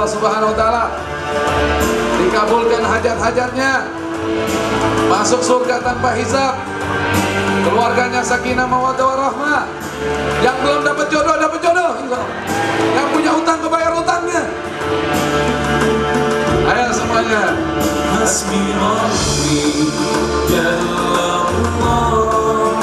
Allah Subhanahu wa Ta'ala, dikabulkan hajat-hajatnya, masuk surga tanpa hisab, keluarganya sakinah mawaddah warahmah. Yang belum dapat jodoh, dapat jodoh, insya Allah. Yang punya utang, kebayar utangnya. Ayo semuanya. Hasbi Rabbi Jalla Allah,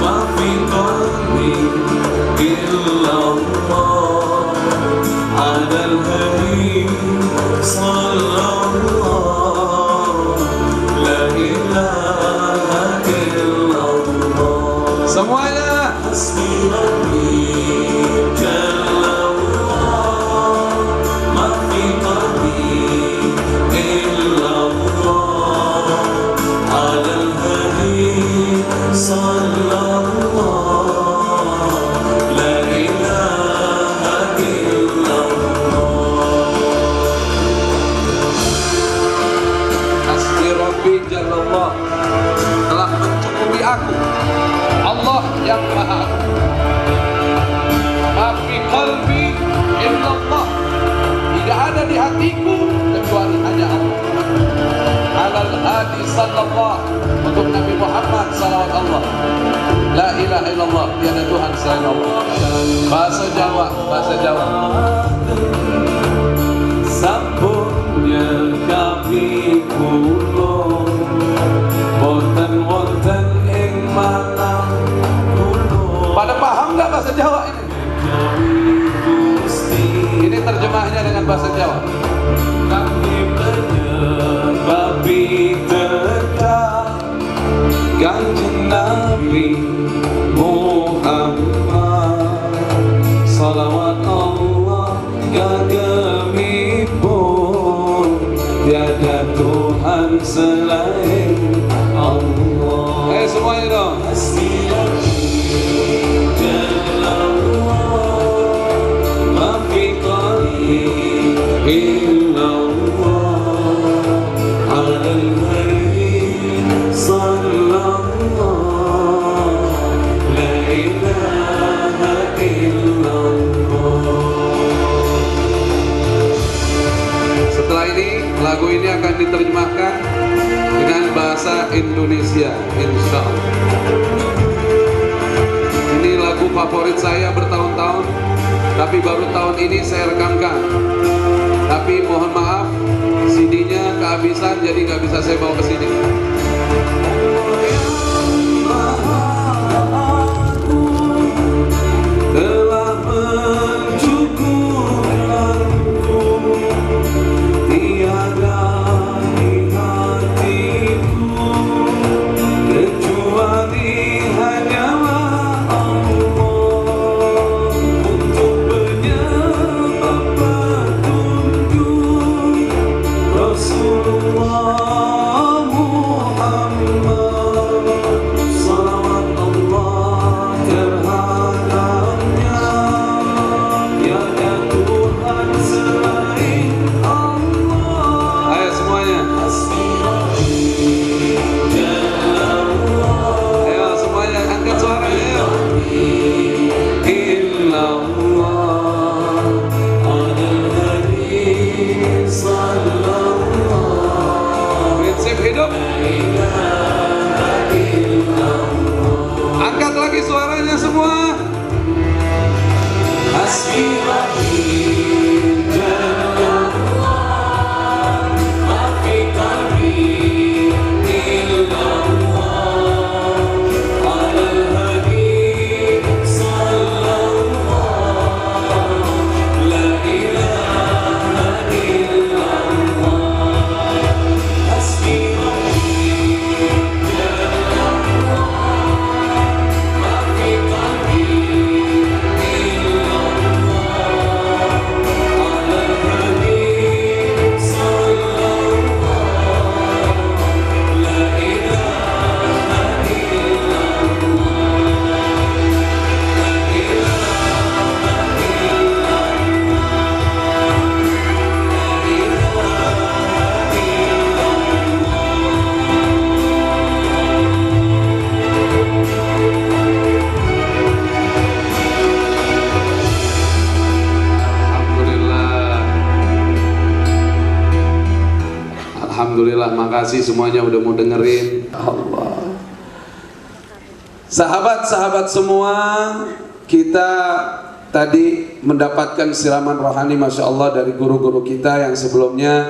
ma fi qalbi illa Allah, ala al-hadi sallallahu, la ilaha illallah. Semuanya. Hasbi Rabbi Jalla Allah, ma fi qalbi illa Allah, ala al-hadi sallallahu, la ilaha illallah. Hasbi Rabbi Jalallah, telah mencukupi aku Allah yang Maha. Mafi qalbi illallah, tidak ada di hatiku kecuali hanya Allah. Alal hadi sallallahu, untuk Nabi Muhammad salawat Allah. La ilaha illallah, tiada Tuhan selain Allah. Bahasa Jawa, bahasa Jawa. Sampurnya kami kulo, wonten ing manah kulo. Pada paham nggak bahasa Jawa ini? Ini terjemahnya dengan bahasa Jawa. Kami babi dekat Kanjeng Nabi Muhammad, salawat Allah kagemipun, tiada Tuhan selain Allah. Ayo semuanya dong. Hasbi Rabbi Jalla Allah, ma fi qalbi illa Allah, ala al-hadi sallallahu, la ilaha illallah. Setelah ini, lagu ini akan diterjemahkan dengan bahasa Indonesia, insya Allah. Ini lagu favorit saya bertahun-tahun, tapi baru tahun ini saya rekamkan. Tapi mohon maaf, CD-nya kehabisan, jadi nggak bisa saya bawa ke sini. Telah mencukupkanku, tiada di hatiku kecuali hanyalah Allah, untuk penyebab petunjuk Rasulullah Muhammad. Terima kasih semuanya udah mau dengerin. Allah. Sahabat-sahabat semua, kita tadi mendapatkan siraman rohani Masya Allah dari guru-guru kita yang sebelumnya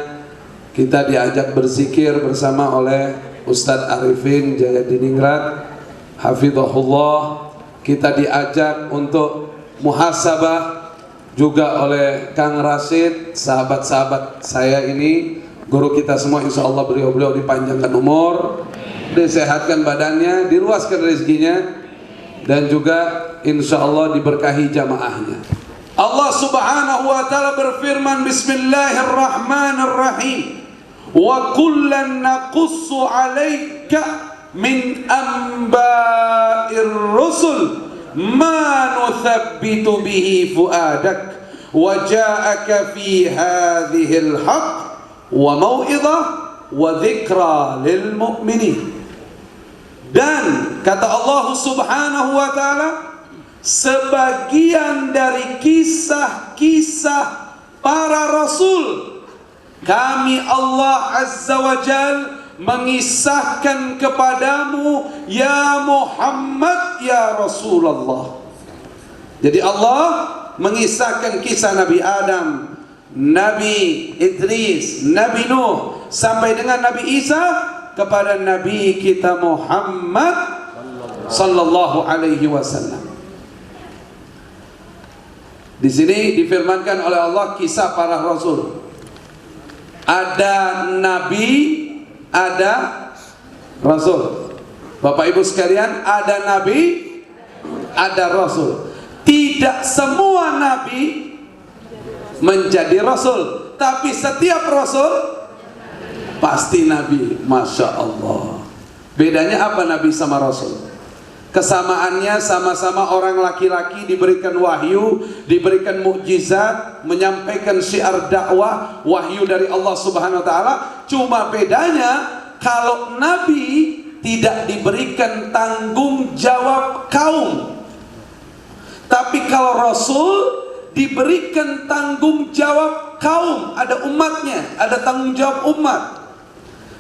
kita diajak berzikir bersama oleh Ustadz Arifin Jayadiningrat Hafizahullah. Kita diajak untuk muhasabah juga oleh Kang Rashid, sahabat-sahabat saya ini, guru kita semua, insya Allah beliau dipanjangkan umur, disehatkan badannya, diluaskan rezekinya, dan juga insya Allah diberkahi jamaahnya. Allah subhanahu wa ta'ala berfirman, Bismillahirrahmanirrahim, wa kullan naqussu alaika min amba'ir rusul ma nuthabbitu bihi fuadak wa ja'aka fi hadhil haqq wa mau'izah wa dzikra lil mu'minin. Dan kata Allah subhanahu wa ta'ala, sebagian dari kisah-kisah para rasul kami Allah azza wa jalla mengisahkan kepadamu ya Muhammad ya Rasulullah. Jadi Allah mengisahkan kisah Nabi Adam, Nabi Idris, Nabi Nuh sampai dengan Nabi Isa kepada Nabi kita Muhammad sallallahu alaihi wasallam. Di sini difirmankan oleh Allah kisah para rasul. Ada nabi, ada rasul. Bapak Ibu sekalian, ada nabi, ada rasul. Tidak semua nabi menjadi rasul, tapi setiap rasul pasti nabi. Masya Allah. Bedanya apa nabi sama rasul? Kesamaannya sama-sama orang laki-laki diberikan wahyu, diberikan mukjizat, menyampaikan syiar dakwah, wahyu dari Allah Subhanahu wa taala. Cuma bedanya kalau nabi tidak diberikan tanggung jawab kaum. Tapi kalau rasul diberikan tanggung jawab kaum, ada umatnya, ada tanggung jawab umat.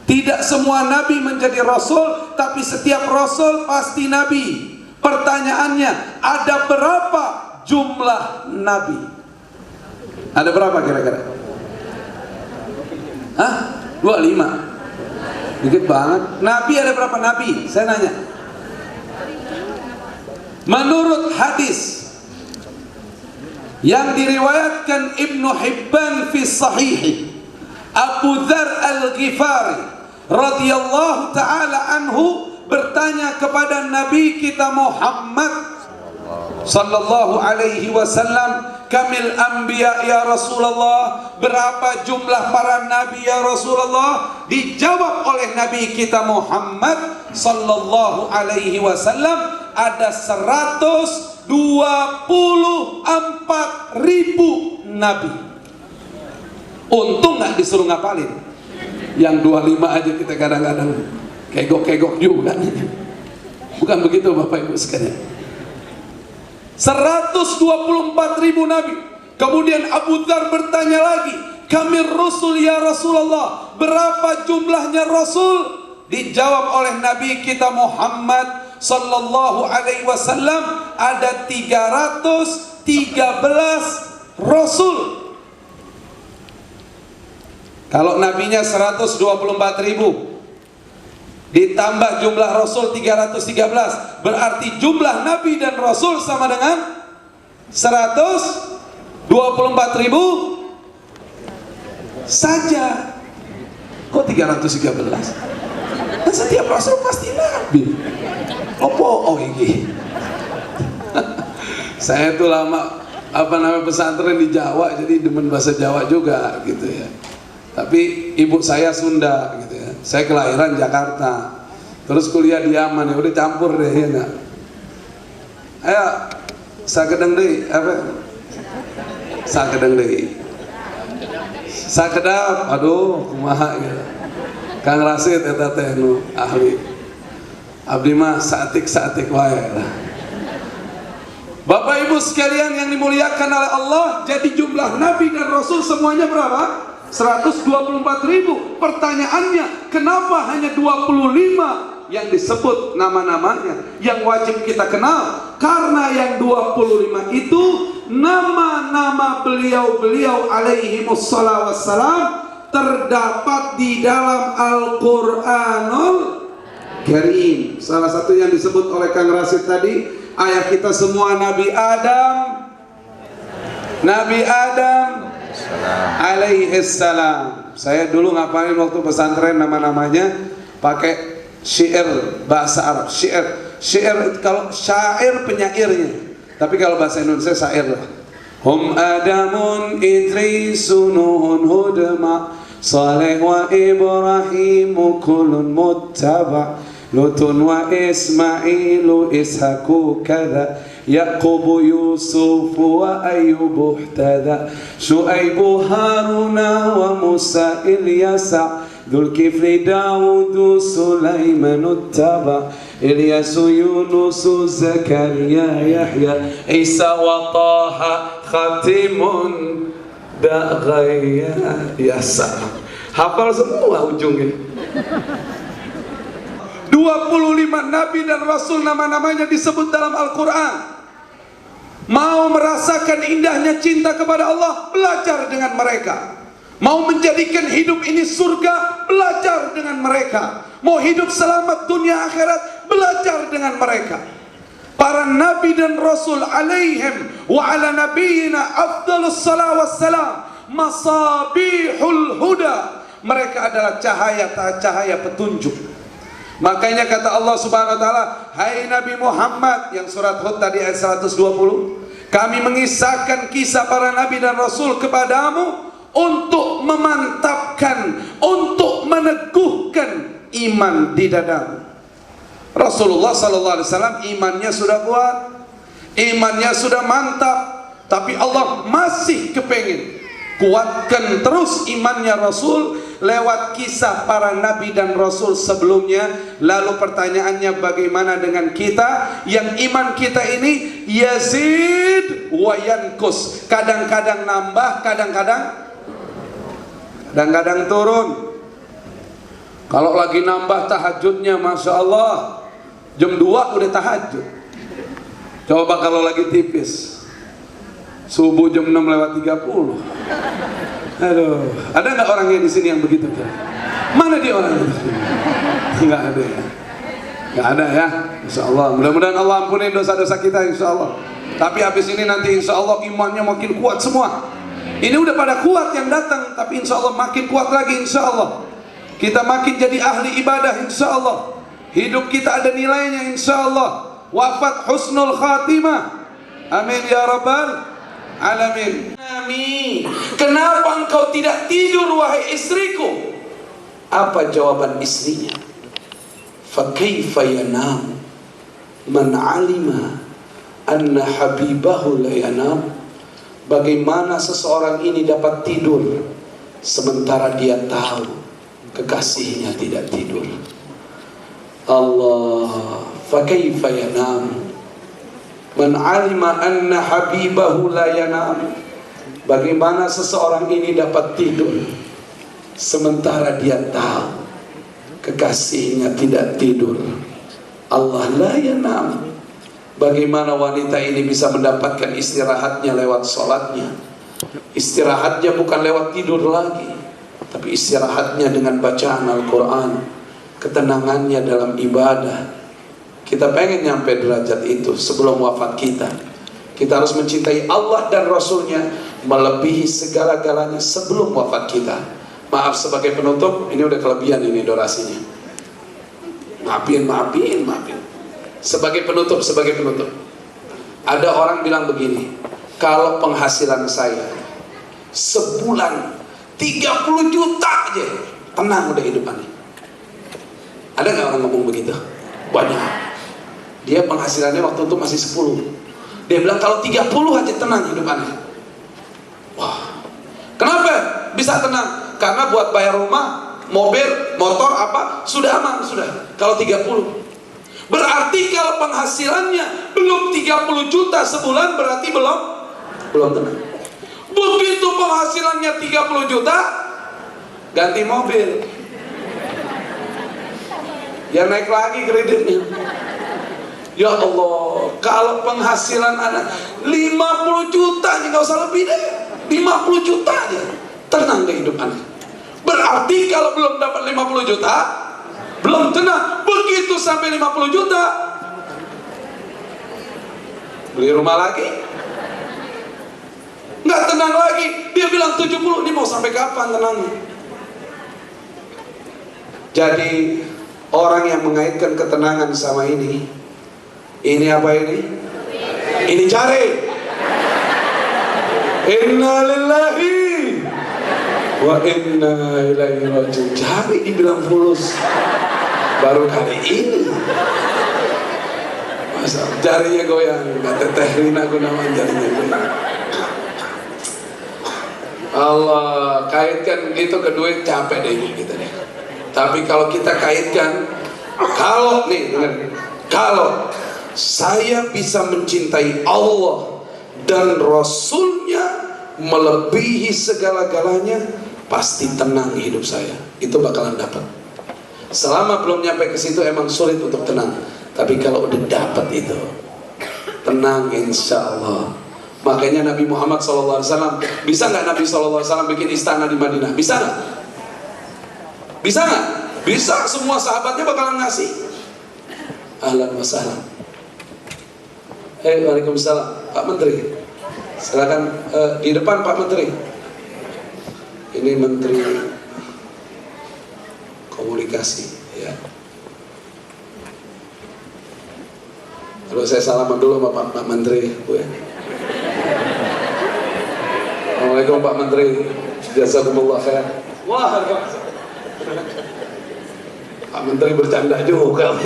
Tidak semua nabi menjadi rasul, tapi setiap rasul pasti nabi. Pertanyaannya, ada berapa jumlah nabi? Ada berapa kira-kira? Hah? 25? Dikit banget. Nabi ada berapa nabi? Saya nanya. Menurut hadis yang diriwayatkan Ibnu Hibban fi Sahihi, Abu Dzar Al-Ghifari radhiyallahu ta'ala anhu bertanya kepada Nabi kita Muhammad sallallahu alaihi wasallam, kamil anbiya ya Rasulullah, berapa jumlah para nabi ya Rasulullah? Dijawab oleh Nabi kita Muhammad sallallahu alaihi wasallam, ada 124.000 nabi. Untung nggak disuruh ngapalin. Yang 25 aja kita kadang-kadang kegok-kegok juga. Bukan begitu Bapak Ibu sekalian. 124.000 nabi. Kemudian Abu Dzar bertanya lagi, kamir rusul ya Rasulullah, berapa jumlahnya rasul? Dijawab oleh Nabi kita Muhammad sallallahu alaihi wasallam, ada 313 rasul. Kalau nabinya 124.000 ditambah jumlah rasul 313, berarti jumlah nabi dan rasul sama dengan 124.000 saja. Kok 313? Kan setiap rasul pasti nabi. Opo ini? Saya tuh lama pesantren di Jawa, jadi demen bahasa Jawa juga gitu ya. Tapi ibu saya Sunda gitu ya. Saya kelahiran Jakarta, terus kuliah di Yaman, ya udah campur deh ya enggak. Ayo, sakedeng deh apa? Sakedeng deh. Sakedap, aduh, kumaha gitu. Kang Rashid eta teh nu ahli. Abdi mah satik-satik wae lah. Bapak Ibu sekalian yang dimuliakan oleh Allah, jadi jumlah nabi dan rasul semuanya berapa? 124.000. Pertanyaannya, kenapa hanya 25 yang disebut nama-namanya yang wajib kita kenal? Karena yang 25 itu nama-nama beliau-beliau alaihimussalam wassalam terdapat di dalam Al-Quranul Karim. Salah satu yang disebut oleh Kang Rasid tadi, ayah kita semua Nabi Adam alaihissalam. Saya dulu ngapalin waktu pesantren nama-namanya pakai syair bahasa Arab. Syair kalau syair penyairnya, tapi kalau bahasa Indonesia syair lah. Hum Adamun Idrisun Nuhun Hudma Saleh wa Ibrahim kullun muttaba Lutun wa Ismailu Ishaku kada Yaqubu Yusuf wa Ayyubu ihtada Syuaibu Haruna wa Musa Ilyasa Dzulkifli Daudu Sulaiman uttaba Ilyasu Yunusu Zakaria Yahya Isa wa Taha Khatimun Da'ghaya Yasa. Hafal semua ujungnya. 25 nabi dan rasul nama-namanya disebut dalam Al-Quran. Mau merasakan indahnya cinta kepada Allah, belajar dengan mereka. Mau menjadikan hidup ini surga, belajar dengan mereka. Mau hidup selamat dunia akhirat, belajar dengan mereka. Para nabi dan rasul alaihim wa ala nabiyina afdalus salawat wassalam masabihul huda. Mereka adalah cahaya petunjuk. Makanya kata Allah Subhanahu wa taala, hai Nabi Muhammad, yang surat Hud tadi ayat 120, kami mengisahkan kisah para nabi dan rasul kepadamu untuk memantapkan, untuk meneguhkan iman di dadamu. Rasulullah sallallahu alaihi wasallam imannya sudah kuat, imannya sudah mantap, tapi Allah masih kepengin kuatkan terus imannya Rasul lewat kisah para nabi dan rasul sebelumnya. Lalu pertanyaannya, bagaimana dengan kita yang iman kita ini yazid wa yankus, kadang-kadang nambah, kadang-kadang turun. Kalau lagi nambah tahajudnya, Masya Allah, jam 2 udah tahajud. Coba kalau lagi tipis, subuh jam 6:30. Aduh, ada nggak orangnya di sini yang begitu? Mana dia orangnya? Nggak ada ya. Nggak ada ya. Insya Allah. Mudah-mudahan Allah ampuni dosa-dosa kita, Insya Allah. Tapi habis ini nanti Insya Allah imannya makin kuat semua. Ini udah pada kuat yang datang, tapi Insya Allah makin kuat lagi, Insya Allah. Kita makin jadi ahli ibadah, Insya Allah. Hidup kita ada nilainya, Insya Allah. Wafat husnul khatimah. Amin ya rabbal alamin. Amin. Kenapa engkau tidak tidur wahai istriku? Apa jawaban istrinya? Fa kaifa yanam man alima anna habibahu la yanam. Bagaimana seseorang ini dapat tidur sementara dia tahu kekasihnya tidak tidur? Allah, fa kaifa yanam man alima anna habibahu la yanam. Bagaimana seseorang ini dapat tidur sementara dia tahu kekasihnya tidak tidur? Allah la yanam. Bagaimana wanita ini bisa mendapatkan istirahatnya lewat sholatnya? Istirahatnya bukan lewat tidur lagi, tapi istirahatnya dengan bacaan Al-Quran, ketenangannya dalam ibadah. Kita pengen nyampe derajat itu sebelum wafat kita. Kita harus mencintai Allah dan Rasulnya melebihi segala-galanya sebelum wafat kita. Maaf sebagai penutup, ini udah kelebihan ini durasinya. Maafin. Sebagai penutup. Ada orang bilang begini, kalau penghasilan saya sebulan 30 juta aja, tenang udah hidupannya. Ada nggak orang ngomong begitu? Banyak. Dia penghasilannya waktu itu masih 10. Dia bilang kalau 30 aja tenang hidupannya. Wah, kenapa bisa tenang? Karena buat bayar rumah, mobil, motor apa sudah aman sudah. Kalau 30. Berarti kalau penghasilannya belum 30 juta sebulan, berarti belum tenang. Begitu penghasilannya 30 juta, ganti mobil. Ya naik lagi kreditnya. Ya Allah, kalau penghasilan anak 50 juta, nggak usah lebih deh, 50 juta aja, tenang deh hidup anak. Berarti kalau belum dapat 50 juta, belum tenang. Begitu sampai 50 juta, beli rumah lagi, nggak tenang lagi. Dia bilang 70, ini mau sampai kapan tenangnya? Jadi orang yang mengaitkan ketenangan sama ini apa ini? Ini cari. Inna lillahi wa inna ilaihi raji'un. Cari dibilang fulus. Baru kali ini. Masa jarinya goyang. Kata Teh Rina Gunawan jarinya goyang. Allah, kaitkan gitu ke duit capek deh gitu deh. Tapi kalau kita kaitkan, kalau nih dengar, kalau saya bisa mencintai Allah dan Rasulnya melebihi segala-galanya, pasti tenang hidup saya. Itu bakalan dapat. Selama belum nyampe ke situ emang sulit untuk tenang. Tapi kalau udah dapat itu, tenang insya Allah. Makanya Nabi Muhammad SAW, bisa nggak Nabi SAW bikin istana di Madinah? Bisa nggak? Bisa nggak? Bisa, semua sahabatnya bakalan ngasih. Ahlan wa sahlan. Waalaikumsalam, Pak Menteri. Silakan di depan Pak Menteri. Ini Menteri Komunikasi, ya. Kalau saya salaman dulu sama Pak Menteri, Bu ya. Assalamualaikum Pak Menteri. Jazakumullah khair. Wah, Pak Menteri bercanda juga.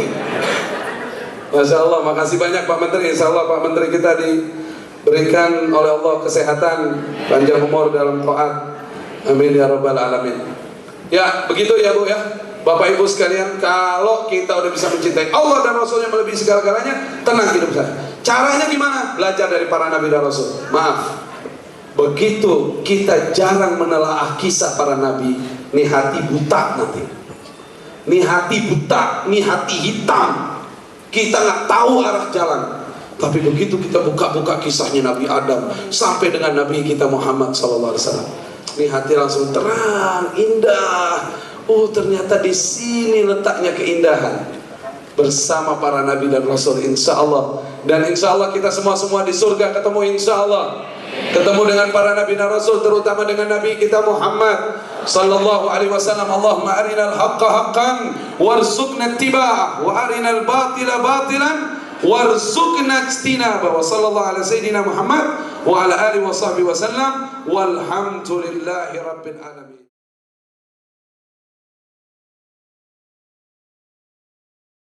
Masya Allah, makasih banyak Pak Menteri. Insya Allah Pak Menteri kita diberikan oleh Allah kesehatan, panjang umur dalam taat. Amin ya rabbal alamin. Ya begitu ya Bu ya, Bapak Ibu sekalian. Kalau kita udah bisa mencintai Allah dan Rasulnya melebihi segala-galanya, tenang hidup saya. Caranya gimana? Belajar dari para Nabi dan Rasul. Maaf, begitu kita jarang menelaah kisah para Nabi, nih hati buta nanti. Nih hati buta, nih hati hitam. Kita nggak tahu arah jalan. Tapi begitu kita buka-buka kisahnya Nabi Adam sampai dengan Nabi kita Muhammad SAW, ini hati langsung terang, indah. Oh ternyata di sini letaknya keindahan bersama para Nabi dan Rasul. Insya Allah. Dan insya Allah kita semua di surga ketemu insya Allah. Ketemu dengan para Nabi dan Rasul, terutama dengan Nabi kita Muhammad sallallahu alaihi wasallam. Allahumma arinal haqqa haqqan warzuqna ittiba'ah wa arinal batila batilan warzuqna ijtinabah. Wa sallallahu ala sayyidina Muhammad wa ala alihi wa sahbihi wasallam walhamdulillahi rabbil alamin.